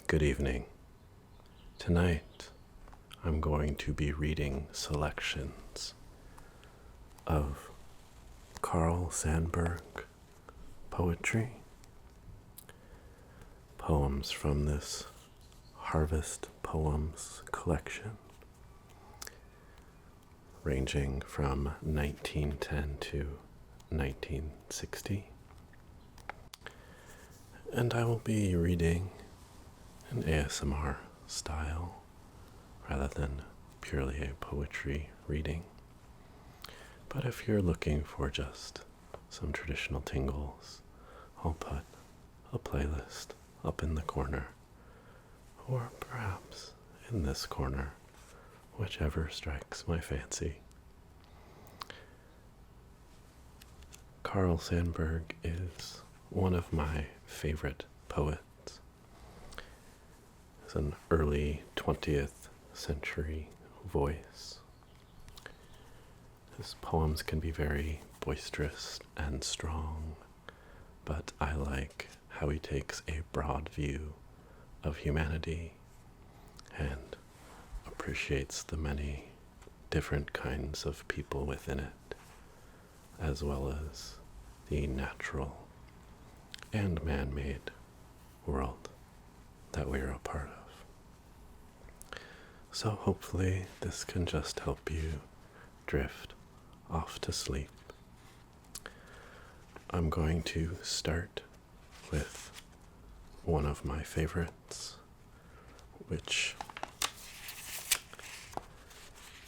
Good evening. Tonight, I'm going to be reading selections of Carl Sandburg poetry, poems from this Harvest Poems collection, ranging from 1910 to 1960. And I will be reading an ASMR style rather than purely a poetry reading. But if you're looking for just some traditional tingles, I'll put a playlist up in the corner, or perhaps in this corner, whichever strikes my fancy. Carl Sandburg is one of my favorite poets. He's an early 20th century voice. His poems can be very boisterous and strong, but I like how he takes a broad view of humanity and appreciates the many different kinds of people within it, as well as the natural and man-made world that we are a part of. So hopefully this can just help you drift off to sleep. I'm going to start with one of my favorites, which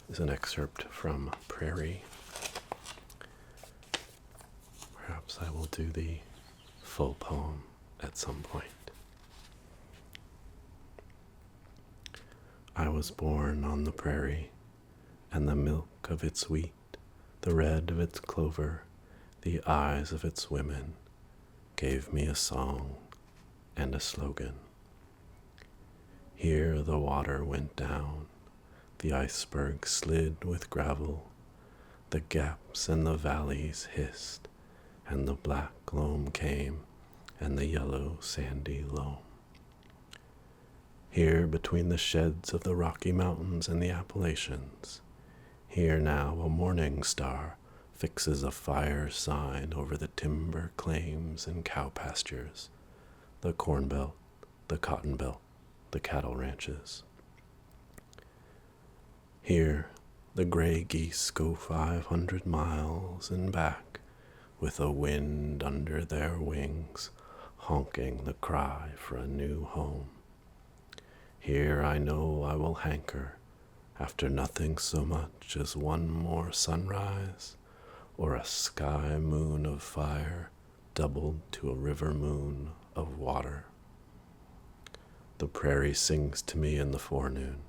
is an excerpt from Prairie. Perhaps I will do the full poem at some point. I was born on the prairie, and the milk of its wheat, the red of its clover, the eyes of its women, gave me a song and a slogan. Here the water went down, the iceberg slid with gravel, the gaps and the valleys hissed, and the black loam came, and the yellow sandy loam. Here between the sheds of the Rocky Mountains and the Appalachians, here now a morning star fixes a fire sign over the timber claims and cow pastures, the corn belt, the cotton belt, the cattle ranches. Here the gray geese go 500 miles and back, with a wind under their wings, honking the cry for a new home. Here I know I will hanker after nothing so much as one more sunrise, or a sky moon of fire doubled to a river moon of water. The prairie sings to me in the forenoon,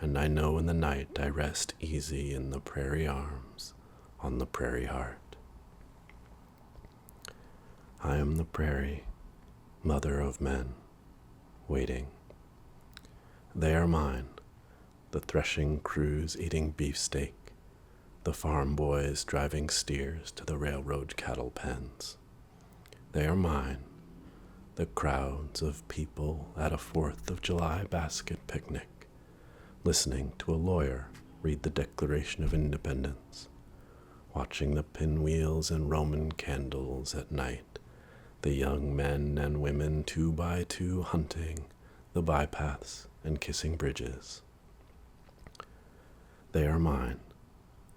and I know in the night I rest easy in the prairie arms, on the prairie heart. I am the prairie, mother of men, waiting. They are mine, the threshing crews eating beefsteak, the farm boys driving steers to the railroad cattle pens. They are mine, the crowds of people at a 4th of July basket picnic, listening to a lawyer read the Declaration of Independence, watching the pinwheels and Roman candles at night, the young men and women 2 by 2 hunting the bypaths and kissing bridges. They are mine,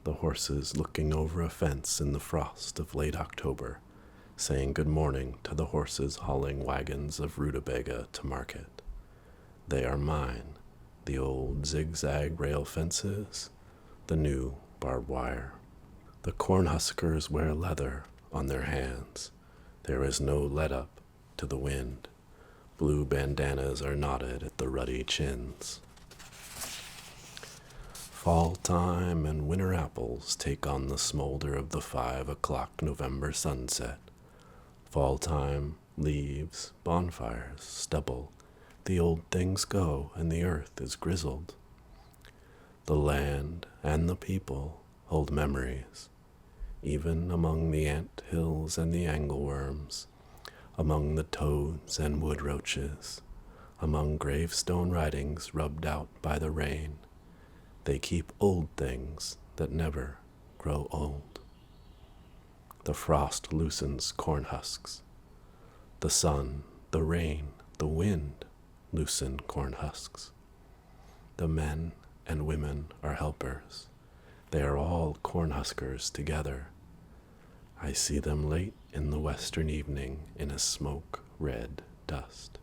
the horses looking over a fence in the frost of late October, saying good morning to the horses hauling wagons of rutabaga to market. They are mine, the old zigzag rail fences, the new barbed wire. The cornhuskers wear leather on their hands. There is no let-up to the wind. Blue bandanas are knotted at the ruddy chins. Fall time and winter apples take on the smolder of the 5 o'clock November sunset. Fall time, leaves, bonfires, stubble, the old things go and the earth is grizzled. The land and the people hold memories, even among the ant hills and the angleworms, among the toads and wood roaches, Among gravestone writings rubbed out by the rain, they keep old things that never grow old. The frost loosens corn husks. The sun, the rain, the wind loosen corn husks. The men and women are helpers. They are all corn huskers together. I see them late in the western evening in a smoke-red dust.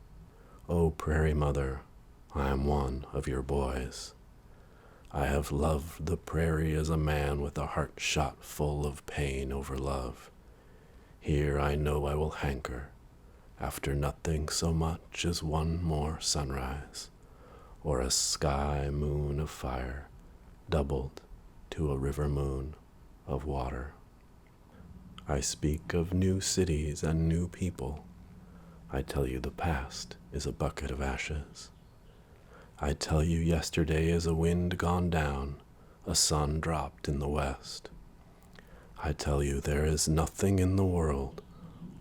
O Prairie Mother, I am one of your boys. I have loved the prairie as a man with a heart shot full of pain over love. Here I know I will hanker after nothing so much as one more sunrise, or a sky moon of fire doubled to a river moon of water. I speak of new cities and new people. I tell you the past is a bucket of ashes. I tell you yesterday is a wind gone down, a sun dropped in the west. I tell you there is nothing in the world,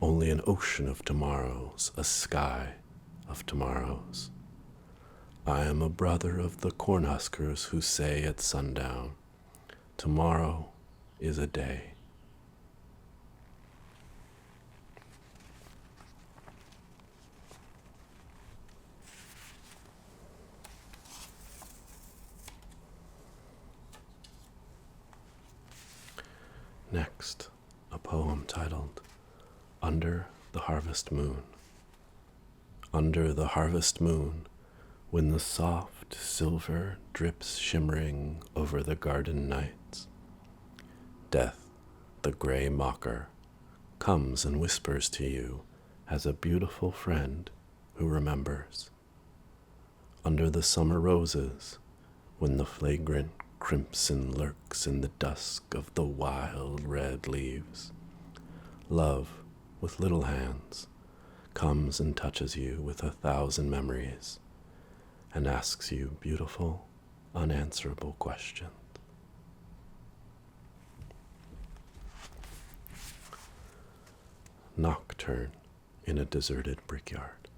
only an ocean of tomorrows, a sky of tomorrows. I am a brother of the cornhuskers who say at sundown, tomorrow is a day. Next, a poem titled Under the Harvest Moon. Under the harvest moon, when the soft silver drips shimmering over the garden nights, Death, the gray mocker, comes and whispers to you as a beautiful friend who remembers. Under the summer roses, when the flagrant crimson lurks in the dusk of the wild red leaves, Love, with little hands, comes and touches you with 1,000 memories and asks you beautiful, unanswerable questions. Nocturne in a deserted brickyard.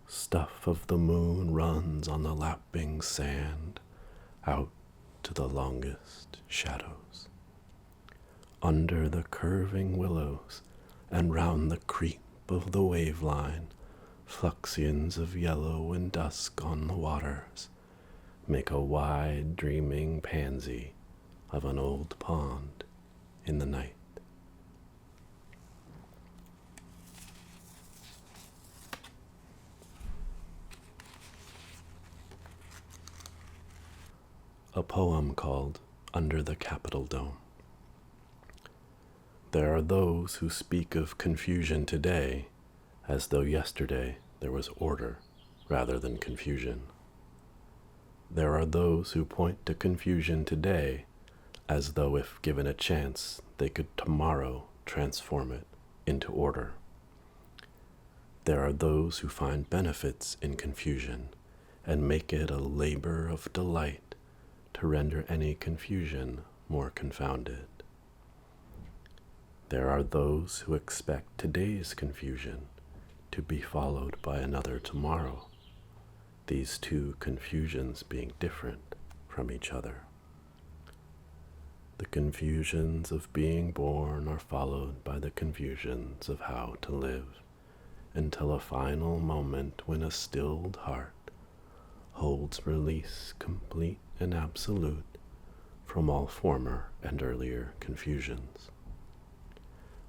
Stuff of the moon runs on the lapping sand out to the longest shadows. Under the curving willows and round the creep of the wave line, fluxions of yellow and dusk on the waters make a wide dreaming pansy of an old pond in the night. A poem called Under the Capitol Dome. There are those who speak of confusion today as though yesterday there was order rather than confusion. There are those who point to confusion today as though if given a chance they could tomorrow transform it into order. There are those who find benefits in confusion and make it a labor of delight to render any confusion more confounded. There are those who expect today's confusion to be followed by another tomorrow, these two confusions being different from each other. The confusions of being born are followed by the confusions of how to live, until a final moment when a stilled heart holds release complete and absolute from all former and earlier confusions.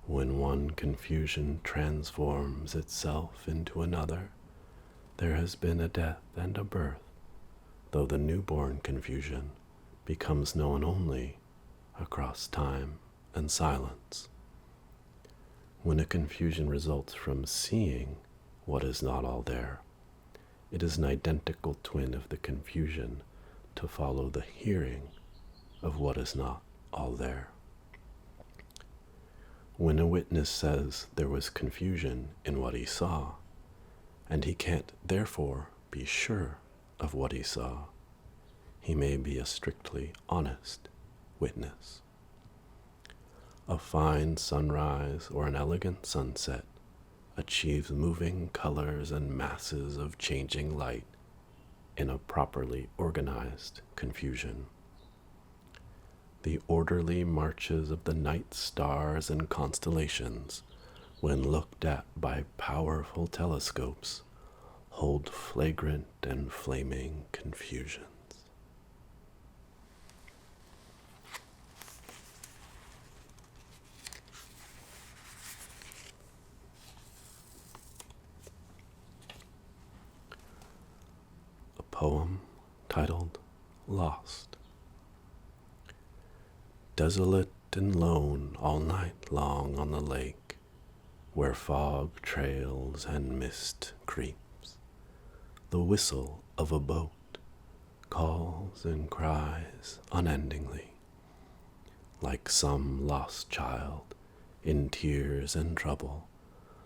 When one confusion transforms itself into another, there has been a death and a birth, though the newborn confusion becomes known only across time and silence. When a confusion results from seeing what is not all there, it is an identical twin of the confusion to follow the hearing of what is not all there. When a witness says there was confusion in what he saw, and he can't therefore be sure of what he saw, he may be a strictly honest witness. A fine sunrise or an elegant sunset, achieves moving colors and masses of changing light in a properly organized confusion. The orderly marches of the night stars and constellations, when looked at by powerful telescopes, hold flagrant and flaming confusions. A poem titled Lost. Desolate and lone all night long on the lake, where fog trails and mist creeps, the whistle of a boat calls and cries unendingly, like some lost child in tears and trouble,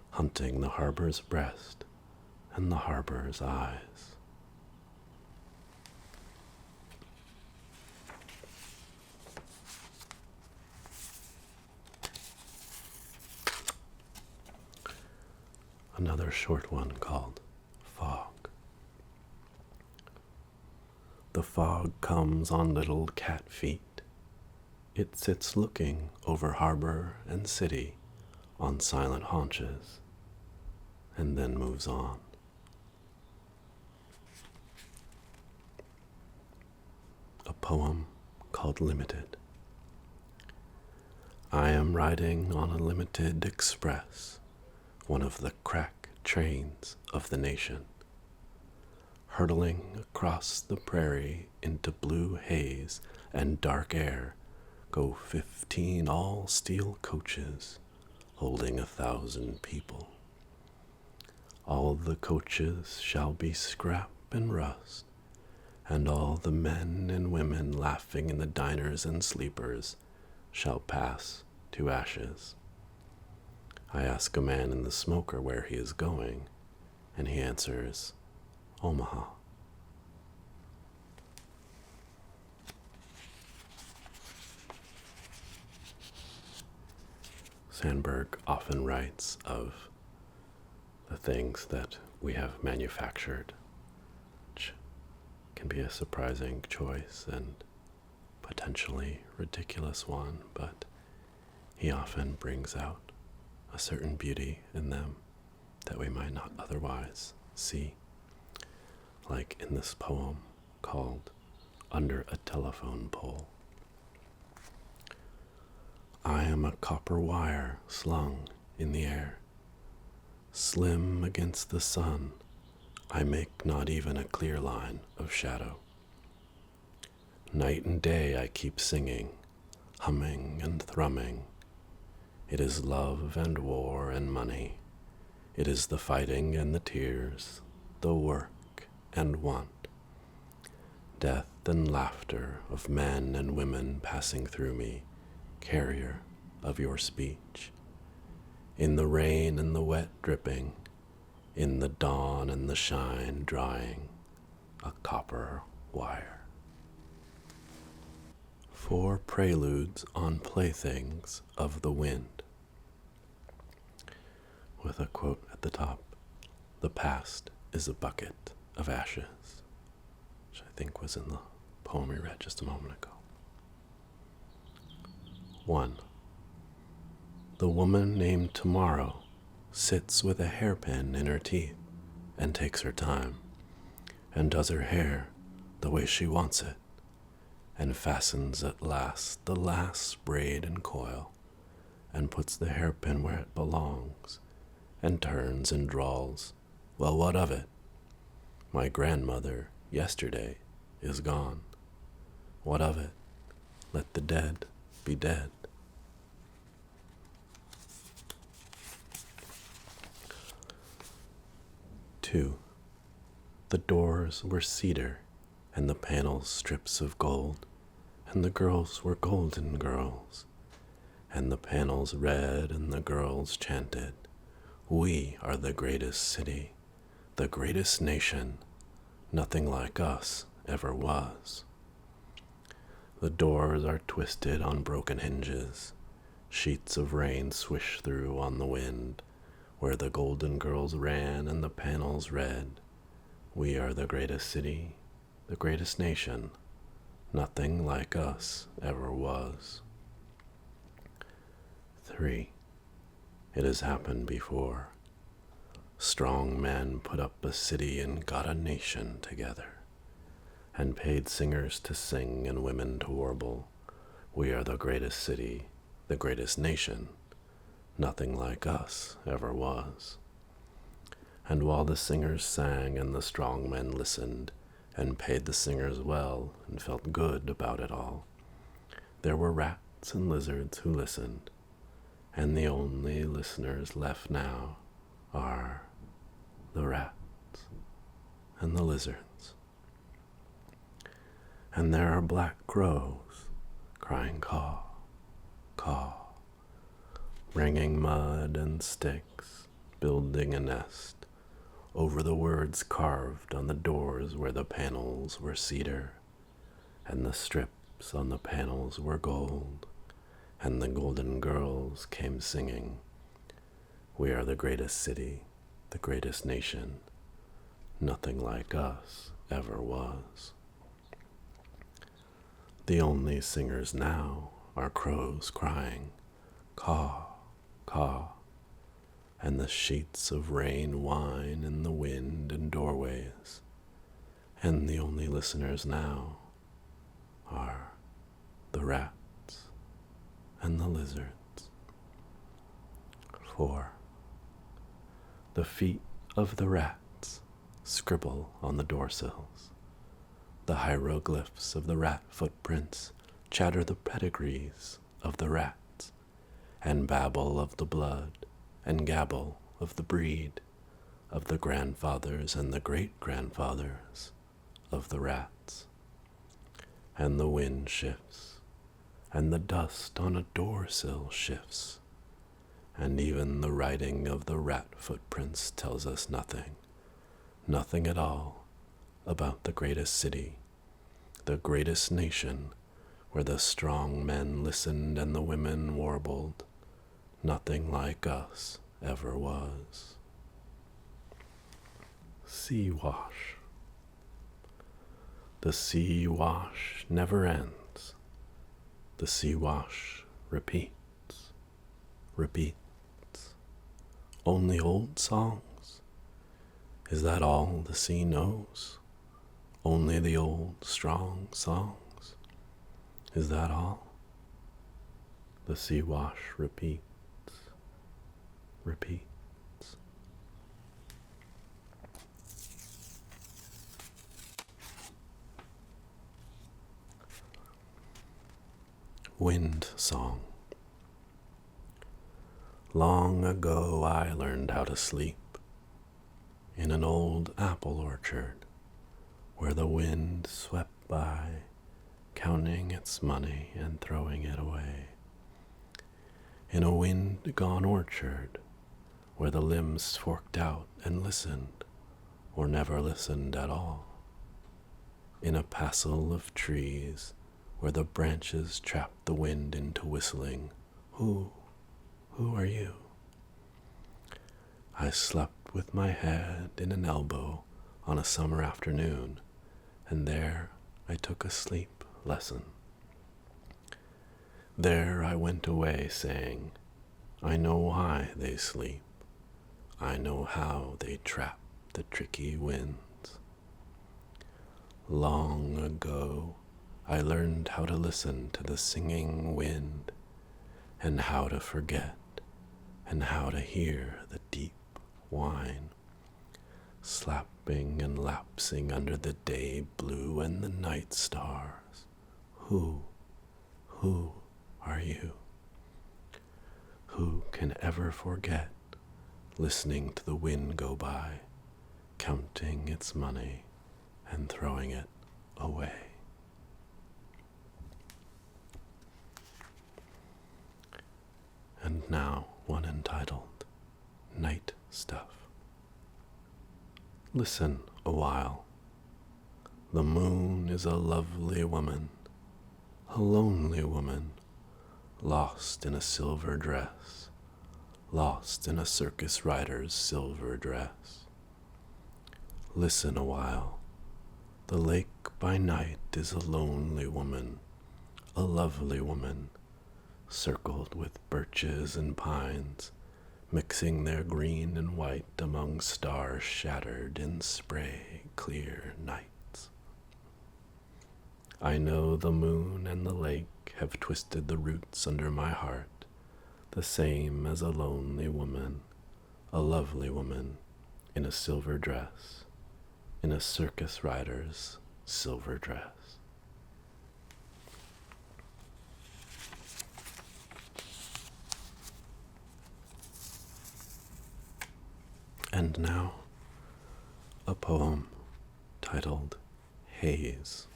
hunting the harbor's breast and the harbor's eyes. Another short one called Fog. The fog comes on little cat feet. It sits looking over harbor and city on silent haunches, and then moves on. A poem called Limited. I am riding on a limited express, one of the crack trains of the nation, hurtling across the prairie into blue haze and dark air go 15 all-steel coaches holding 1,000 people. All the coaches shall be scrap and rust, and all the men and women laughing in the diners and sleepers shall pass to ashes. I ask a man in the smoker where he is going, and he answers, Omaha. Sandburg often writes of the things that we have manufactured, which can be a surprising choice and potentially ridiculous one, but he often brings out a certain beauty in them that we might not otherwise see, like in this poem called Under a Telephone Pole. I am a copper wire slung in the air. Slim against the sun, I make not even a clear line of shadow. Night and day I keep singing, humming and thrumming. It is love and war and money. It is the fighting and the tears, the work and want. Death and laughter of men and women passing through me, carrier of your speech. In the rain and the wet dripping, in the dawn and the shine drying, a copper wire. 4 Preludes on Playthings of the Wind. With a quote at the top, the past is a bucket of ashes, which I think was in the poem we read just a moment ago. 1. The woman named Tomorrow sits with a hairpin in her teeth and takes her time, and does her hair the way she wants it, and fastens at last the last braid and coil, and puts the hairpin where it belongs, and turns and drawls, well, what of it? My grandmother yesterday is gone. What of it? Let the dead be dead. 2. The doors were cedar, and the panels strips of gold, and the girls were golden girls, and the panels red, and the girls chanted, we are the greatest city, the greatest nation, nothing like us ever was. The doors are twisted on broken hinges, sheets of rain swish through on the wind, where the golden girls ran and the panels read, "We are the greatest city, the greatest nation, nothing like us ever was." 3. It has happened before. Strong men put up a city and got a nation together, and paid singers to sing and women to warble, "We are the greatest city, the greatest nation, nothing like us ever was." And while the singers sang and the strong men listened, and paid the singers well and felt good about it all, there were rats and lizards who listened, and the only listeners left now are the rats and the lizards. And there are black crows crying caw, caw, bringing mud and sticks, building a nest over the words carved on the doors where the panels were cedar, and the strips on the panels were gold, and the golden girls came singing, "We are the greatest city, the greatest nation, nothing like us ever was." The only singers now are crows crying, "Caw, caw," and the sheets of rain whine in the wind and doorways, and the only listeners now are the rats and the lizards. 4. The feet of the rats scribble on the door sills. The hieroglyphs of the rat footprints chatter the pedigrees of the rats, and babble of the blood, and gabble of the breed, of the grandfathers and the great-grandfathers of the rats. And the wind shifts, and the dust on a door sill shifts, and even the writing of the rat footprints tells us nothing, nothing at all, about the greatest city, the greatest nation, where the strong men listened and the women warbled, "Nothing like us ever was." Sea wash. The sea wash never ends. The sea wash repeats, repeats. Only old songs? Is that all the sea knows? Only the old strong songs? Is that all? The sea wash repeats, repeats. Wind Song. Long ago I learned how to sleep in an old apple orchard where the wind swept by, counting its money and throwing it away. In a wind-gone orchard where the limbs forked out and listened, or never listened at all. In a passel of trees where the branches trapped the wind into whistling, Who are you? I slept with my head in an elbow on a summer afternoon, and there I took a sleep lesson. There I went away saying, I know why they sleep. I know how they trap the tricky winds. Long ago, I learned how to listen to the singing wind, and how to forget, and how to hear the deep whine, slapping and lapsing under the day blue and the night stars. Who are you? Who can ever forget listening to the wind go by, counting its money and throwing it away? And now one entitled Night Stuff. Listen a while. The moon is a lovely woman, a lonely woman, lost in a silver dress, lost in a circus rider's silver dress. Listen a while. The lake by night is a lonely woman, a lovely woman, circled with birches and pines, mixing their green and white among stars shattered in spray-clear nights. I know the moon and the lake have twisted the roots under my heart, the same as a lonely woman, a lovely woman, in a silver dress, in a circus rider's silver dress. And now, a poem titled Haze.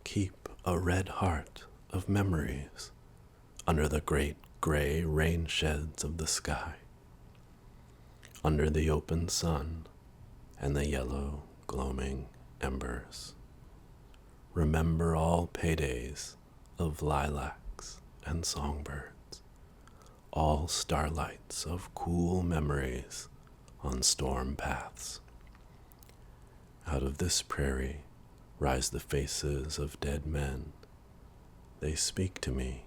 Keep a red heart of memories under the great gray rain sheds of the sky, under the open sun and the yellow gloaming embers. Remember all paydays of lilacs and songbirds, all starlights of cool memories on storm paths. Out of this prairie rise the faces of dead men. They speak to me.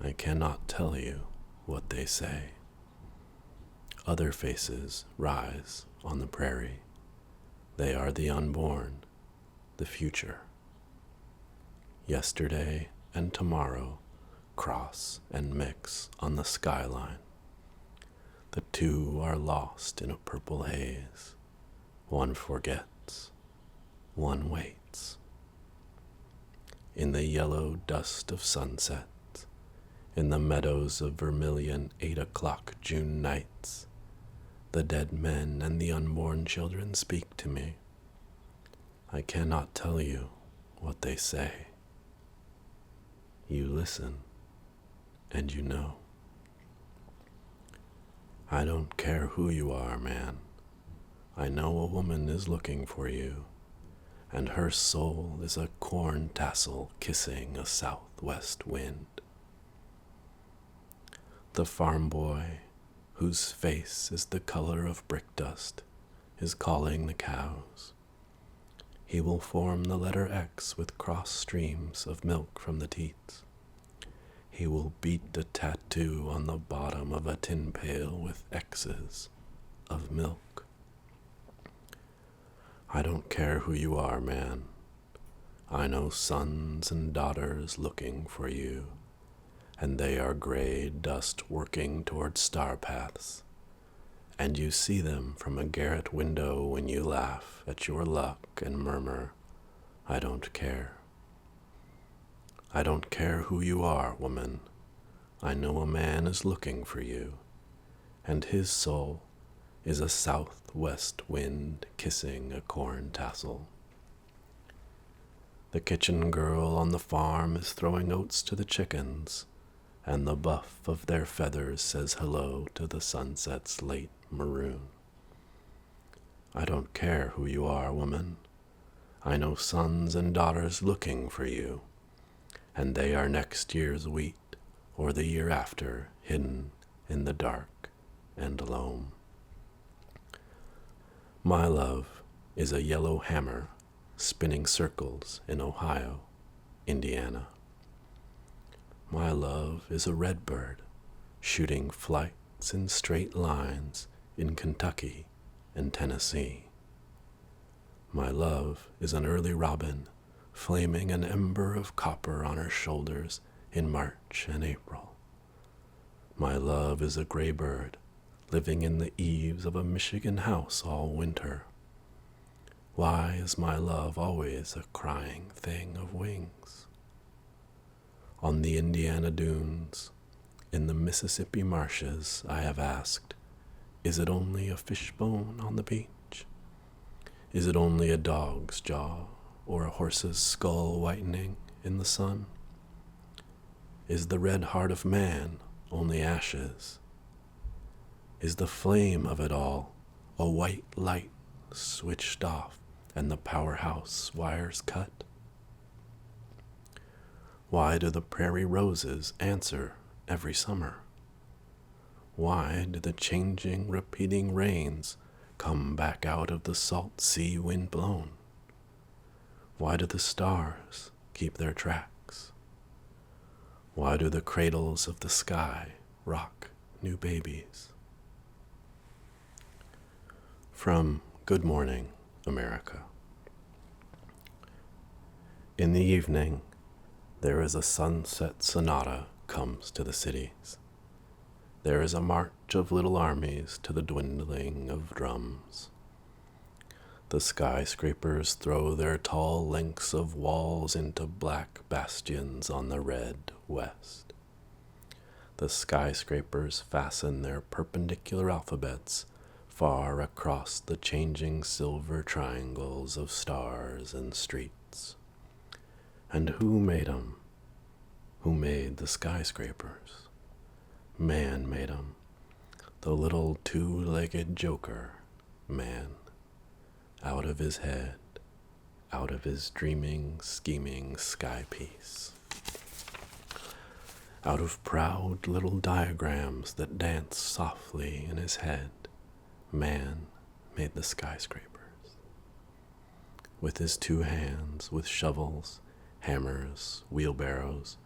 I cannot tell you what they say. Other faces rise on the prairie. They are the unborn, the future. Yesterday and tomorrow cross and mix on the skyline. The two are lost in a purple haze. One forgets, one waits. In the yellow dust of sunset, in the meadows of vermilion 8 o'clock June nights, the dead men and the unborn children speak to me. I cannot tell you what they say. You listen, and you know. I don't care who you are, man. I know a woman is looking for you, and her soul is a corn tassel kissing a southwest wind. The farm boy, whose face is the color of brick dust, is calling the cows. He will form the letter X with cross streams of milk from the teats. He will beat a tattoo on the bottom of a tin pail with X's of milk. I don't care who you are, man. I know sons and daughters looking for you, and they are gray dust working toward star paths, and you see them from a garret window when you laugh at your luck and murmur, I don't care. I don't care who you are, woman. I know a man is looking for you, and his soul is a southwest wind kissing a corn tassel. The kitchen girl on the farm is throwing oats to the chickens, and the buff of their feathers says hello to the sunset's late maroon. I don't care who you are, woman. I know sons and daughters looking for you, and they are next year's wheat or the year after, hidden in the dark and loam. My love is a yellow hammer spinning circles in Ohio, Indiana. My love is a red bird shooting flights in straight lines in Kentucky and Tennessee. My love is an early robin flaming an ember of copper on her shoulders in March and April. My love is a gray bird living in the eaves of a Michigan house all winter. Why is my love always a crying thing of wings? On the Indiana dunes, in the Mississippi marshes, I have asked, is it only a fishbone on the beach? Is it only a dog's jaw or a horse's skull whitening in the sun? Is the red heart of man only ashes? Is the flame of it all a white light switched off and the powerhouse wires cut? Why do the prairie roses answer every summer? Why do the changing, repeating rains come back out of the salt sea wind blown? Why do the stars keep their tracks? Why do the cradles of the sky rock new babies? From Good Morning, America. In the evening, there is a sunset sonata comes to the cities. There is a march of little armies to the dwindling of drums. The skyscrapers throw their tall lengths of walls into black bastions on the red west. The skyscrapers fasten their perpendicular alphabets far across the changing silver triangles of stars and streets. And who made 'em? Who made the skyscrapers? Man made 'em. The little two-legged joker, man. Out of his head, out of his dreaming, scheming sky piece. Out of proud little diagrams that dance softly in his head, man made the skyscrapers. With his two hands, with shovels, hammers, wheelbarrows,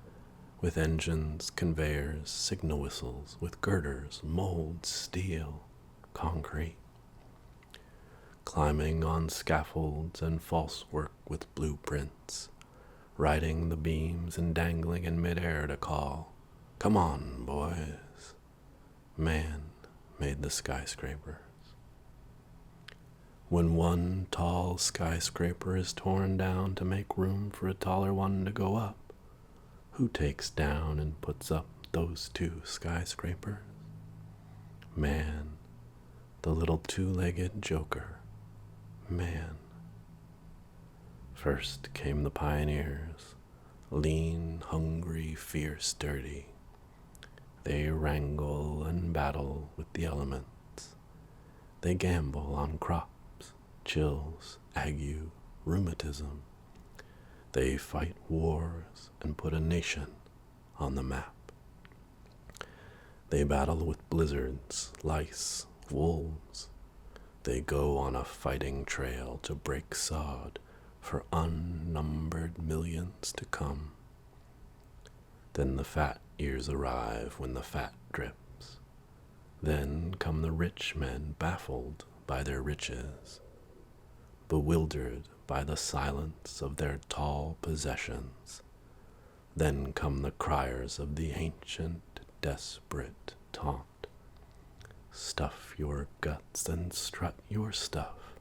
with engines, conveyors, signal whistles, with girders, molds, steel, concrete. Climbing on scaffolds and false work with blueprints, riding the beams and dangling in midair to call, "Come on, boys." Man made the skyscrapers. When one tall skyscraper is torn down to make room for a taller one to go up, who takes down and puts up those two skyscrapers? Man, the little two-legged joker, man. First came the pioneers, lean, hungry, fierce, dirty. They wrangle and battle with the elements. They gamble on crops, chills, ague, rheumatism. They fight wars and put a nation on the map. They battle with blizzards, lice, wolves. They go on a fighting trail to break sod for unnumbered millions to come. Then the fat years arrive when the fat drips. Then come the rich men baffled by their riches, bewildered by the silence of their tall possessions. Then come the criers of the ancient, desperate taunt. Stuff your guts and strut your stuff.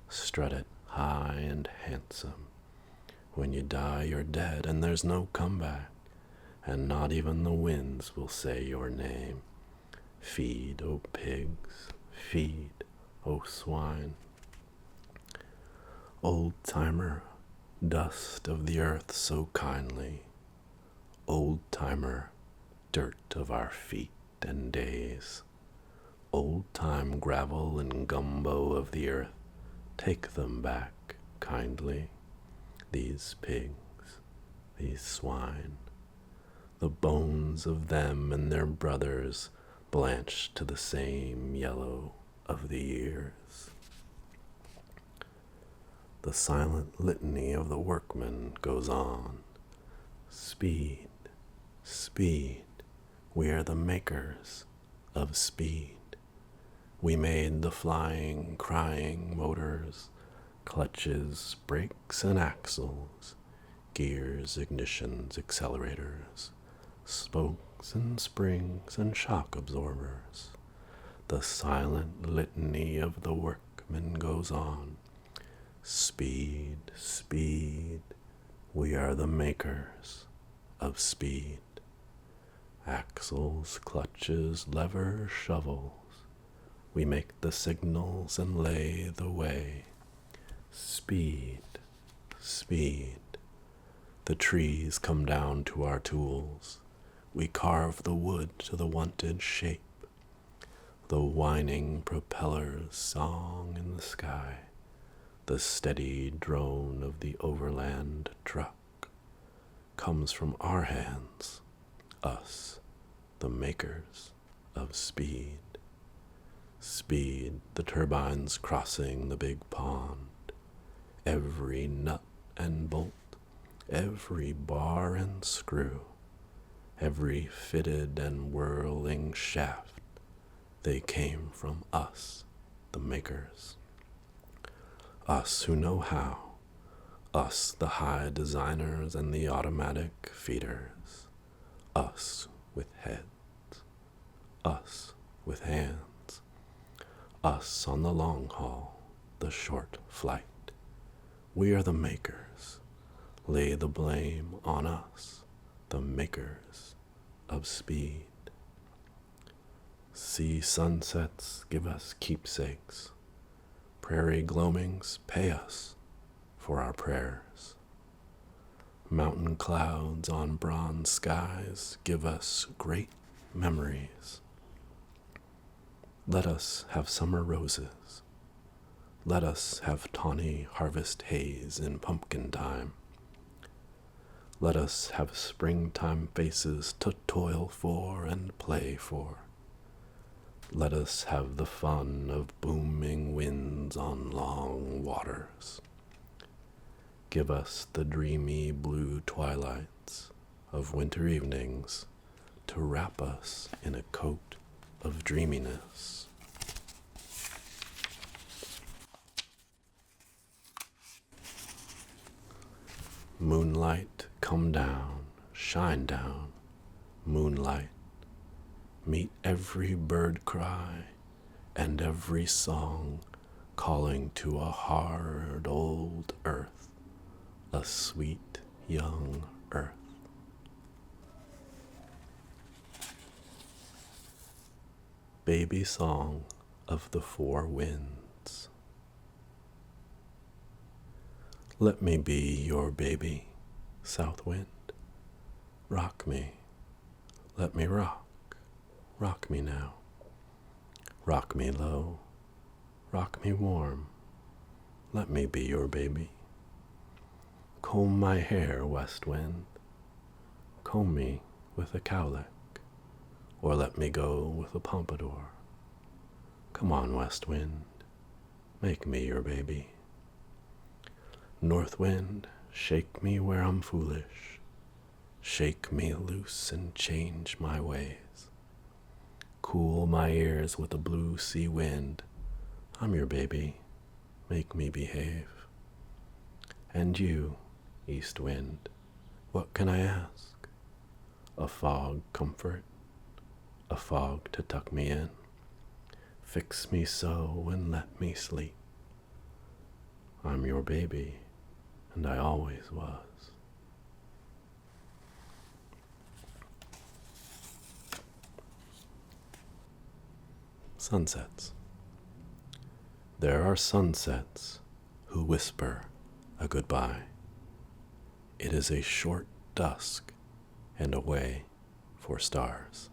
Strut it high and handsome. When you die, you're dead, and there's no comeback, and not even the winds will say your name. Feed, O pigs, feed, O swine. Old-timer, dust of the earth so kindly. Old-timer, dirt of our feet and days. Old-time gravel and gumbo of the earth, take them back kindly. These pigs, these swine, the bones of them and their brothers blanched to the same yellow of the years. The silent litany of the workman goes on. Speed, speed, we are the makers of speed. We made the flying, crying motors, clutches, brakes, and axles, gears, ignitions, accelerators, spokes and springs and shock absorbers. The silent litany of the workman goes on. Speed, speed, we are the makers of speed. Axles, clutches, levers, shovels, we make the signals and lay the way. Speed, speed, the trees come down to our tools. We carve the wood to the wanted shape. The whining propeller's song in the sky, the steady drone of the overland truck. comes from our hands, us, the makers of speed. Speed, the turbines crossing the big pond, every nut and bolt, every bar and screw, every fitted and whirling shaft, they came from us, the makers. Us who know how, us the high designers and the automatic feeders, us with heads, us with hands, us on the long haul, the short flight. We are the makers. Lay the blame on us, the makers of speed. Sea sunsets give us keepsakes. Prairie gloamings pay us for our prayers. Mountain clouds on bronze skies give us great memories. Let us have summer roses. Let us have tawny harvest haze in pumpkin time. Let us have springtime faces to toil for and play for. Let us have the fun of booming winds on long waters. Give us the dreamy blue twilights of winter evenings to wrap us in a coat of dreaminess. Moonlight, come down, shine down, moonlight. Meet every bird cry and every song calling to a hard old earth, a sweet young earth. Baby song of the four winds. Let me be your baby, south wind. Rock me, let me rock me now. Rock me low, rock me warm, let me be your baby. Comb my hair, west wind, comb me with a cowlick, or let me go with a pompadour. Come on, west wind, make me your baby. North wind, shake me where I'm foolish. Shake me loose and change my ways. Cool my ears with a blue sea wind. I'm your baby, make me behave. And you, east wind, what can I ask? A fog comfort, a fog to tuck me in. Fix me so and let me sleep. I'm your baby, and I always was. Sunsets. There are sunsets who whisper a goodbye. It is a short dusk and a way for stars.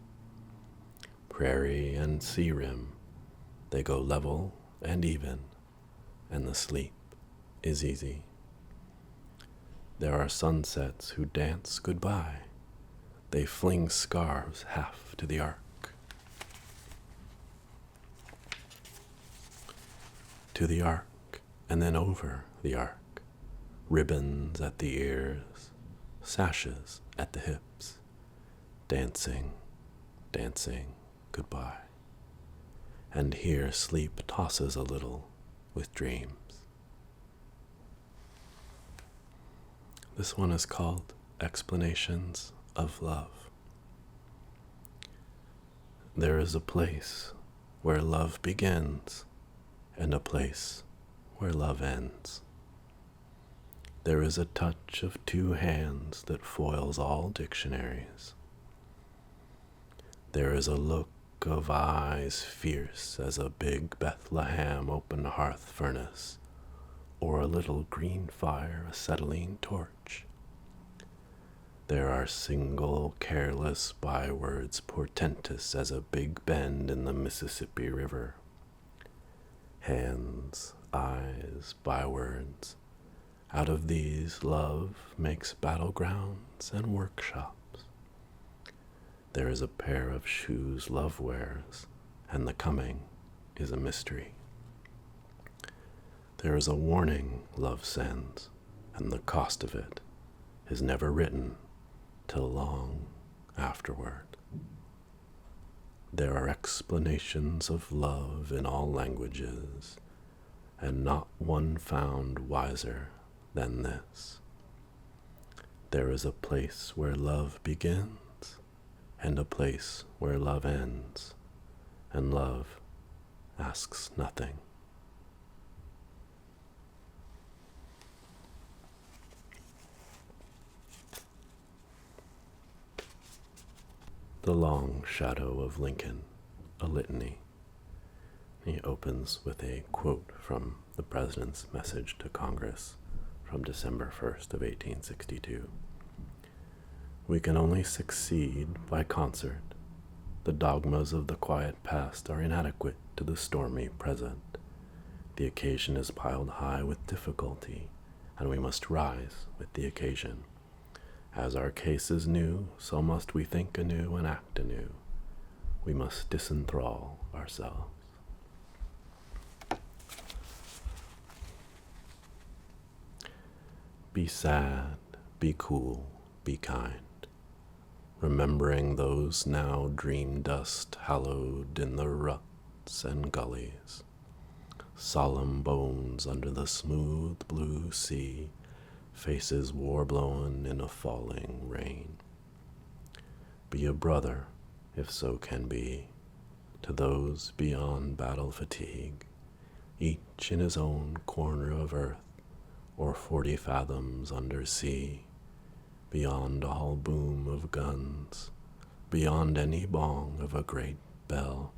Prairie and sea rim, they go level and even, and the sleep is easy. There are sunsets who dance goodbye. They fling scarves half to the arc. To the arc, and then over the arc. Ribbons at the ears, sashes at the hips. Dancing, dancing goodbye. And here sleep tosses a little with dreams. This one is called Explanations of Love. There is a place where love begins and a place where love ends. There is a touch of two hands that foils all dictionaries. There is a look of eyes fierce as a big Bethlehem open hearth furnace, or a little green fire acetylene torch. There are single careless bywords portentous as a big bend in the Mississippi River. Hands, eyes, bywords, Out of these, love makes battlegrounds and workshops. There is a pair of shoes love wears, and the coming is a mystery. There is a warning love sends, and the cost of it is never written till long afterward. There are explanations of love in all languages, and not one found wiser than this. There is a place where love begins, and a place where love ends, and love asks nothing. The Long Shadow of Lincoln, a litany. He opens with a quote from the President's message to Congress from December 1st of 1862. We can only succeed by concert. The dogmas of the quiet past are inadequate to the stormy present. The occasion is piled high with difficulty, and we must rise with the occasion. As our case is new, so must we think anew and act anew. We must disenthrall ourselves. Be sad, be cool, be kind, remembering those now dream dust hallowed in the ruts and gullies, solemn bones under the smooth blue sea, faces war-blown in a falling rain. Be a brother, if so can be, to those beyond battle fatigue, each in his own corner of earth, or 40 fathoms under sea, beyond all boom of guns, beyond any bong of a great bell,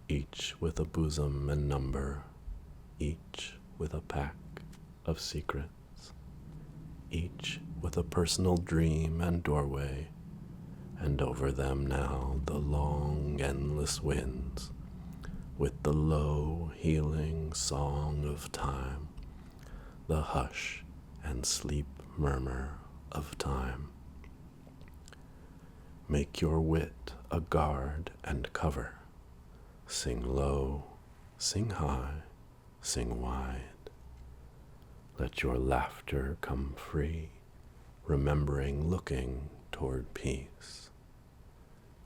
each with a bosom and number, each with a pack of secrets, each with a personal dream and doorway, and over them now the long, endless winds, with the low, healing song of time, the hush and sleep murmur of time. Make your wit a guard and cover. Sing low, sing high, sing wide. Let your laughter come free, remembering looking toward peace.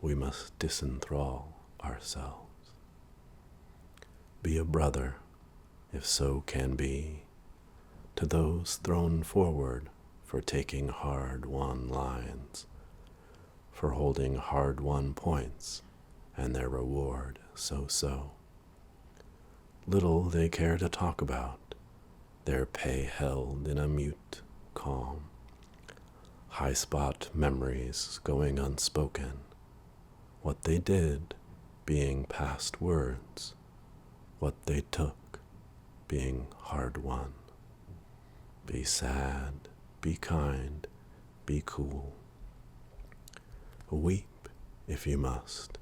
We must disenthrall ourselves. Be a brother, if so can be, to those thrown forward for taking hard-won lines, for holding hard-won points, and their reward so-so. Little they care to talk about, their pay held in a mute calm, high-spot memories going unspoken, what they did being past words, what they took being hard-won. Be sad, be kind, be cool. Weep if you must,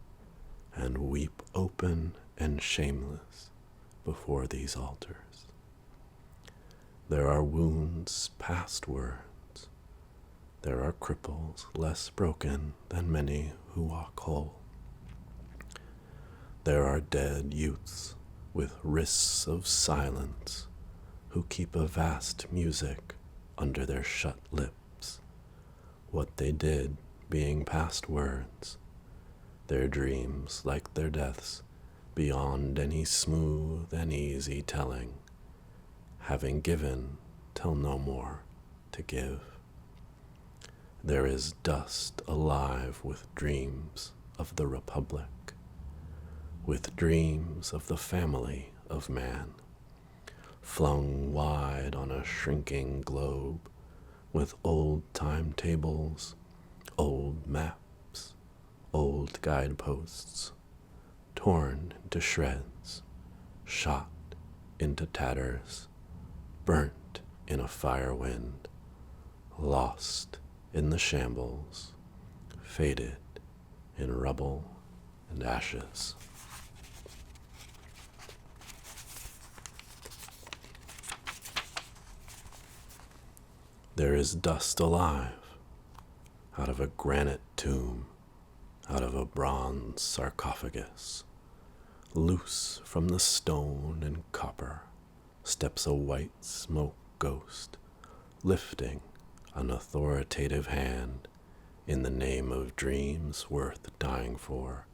and weep open and shameless before these altars. There are wounds past words. There are cripples less broken than many who walk whole. There are dead youths with wrists of silence who keep a vast music under their shut lips, what they did being past words, their dreams like their deaths beyond any smooth and easy telling, having given till no more to give. There is dust alive with dreams of the Republic, with dreams of the family of man, flung wide on a shrinking globe, with old timetables, old maps, old guideposts, torn into shreds, shot into tatters, burnt in a fire wind, lost in the shambles, faded in rubble and ashes. There is dust alive, out of a granite tomb, out of a bronze sarcophagus. Loose from the stone and copper steps a white smoke ghost, lifting an authoritative hand in the name of dreams worth dying for,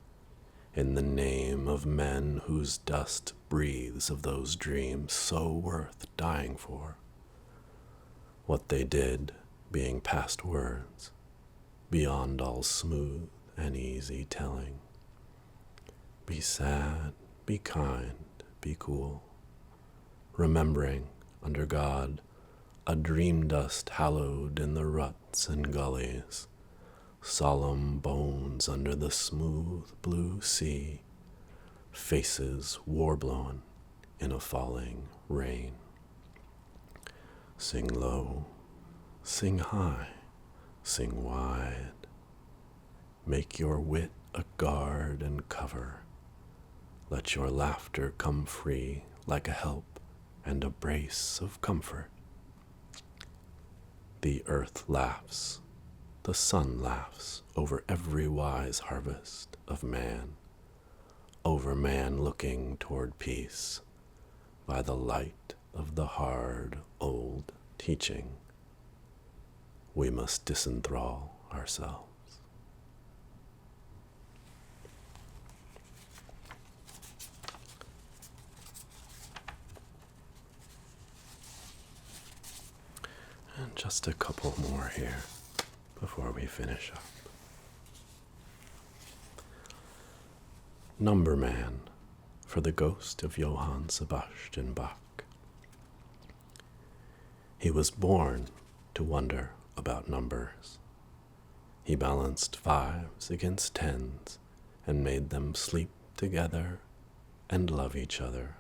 in the name of men whose dust breathes of those dreams so worth dying for. What they did being past words, beyond all smooth and easy telling. Be sad, be kind, be cool, remembering under God a dream dust hallowed in the ruts and gullies, solemn bones under the smooth blue sea, faces war-blown in a falling rain. Sing low, sing high, sing wide. Make your wit a guard and cover. Let your laughter come free like a help and a brace of comfort. The earth laughs, the sun laughs over every wise harvest of man, over man looking toward peace by the light of the hard old teaching. We must disenthrall ourselves. And just a couple more here before we finish up. Number Man, for the ghost of Johann Sebastian Bach. He was born to wonder about numbers. He balanced fives against tens and made them sleep together and love each other.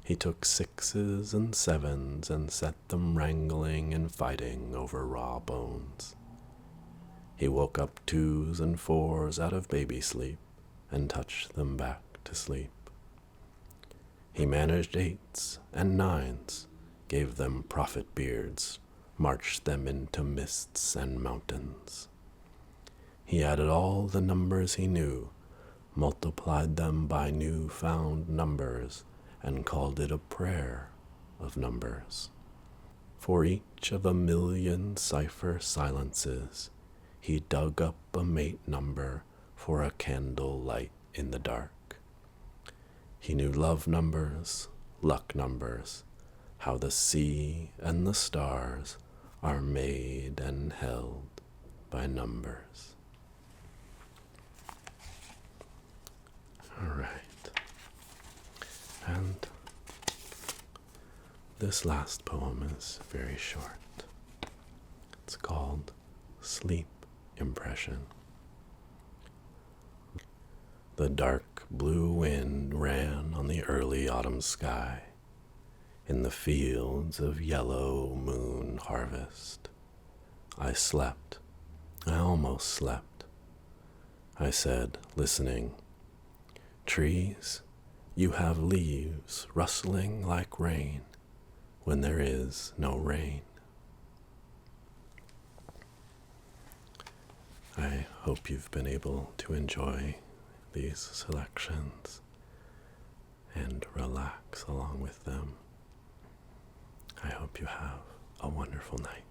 He took sixes and sevens and set them wrangling and fighting over raw bones. He woke up twos and fours out of baby sleep and touched them back to sleep. He managed eights and nines, gave them prophet beards, marched them into mists and mountains. He added all the numbers he knew, multiplied them by new-found numbers, and called it a prayer of numbers. For each of 1,000,000 cipher silences, he dug up a mate number for a candle light in the dark. He knew love numbers, luck numbers, how the sea and the stars are made and held by numbers. All right. And this last poem is very short. It's called Sleep Impression. The dark blue wind ran on the early autumn sky, in the fields of yellow moon harvest. I slept. I almost slept. I said, listening, "Trees, you have leaves rustling like rain when there is no rain." I hope you've been able to enjoy these selections and relax along with them. I hope you have a wonderful night.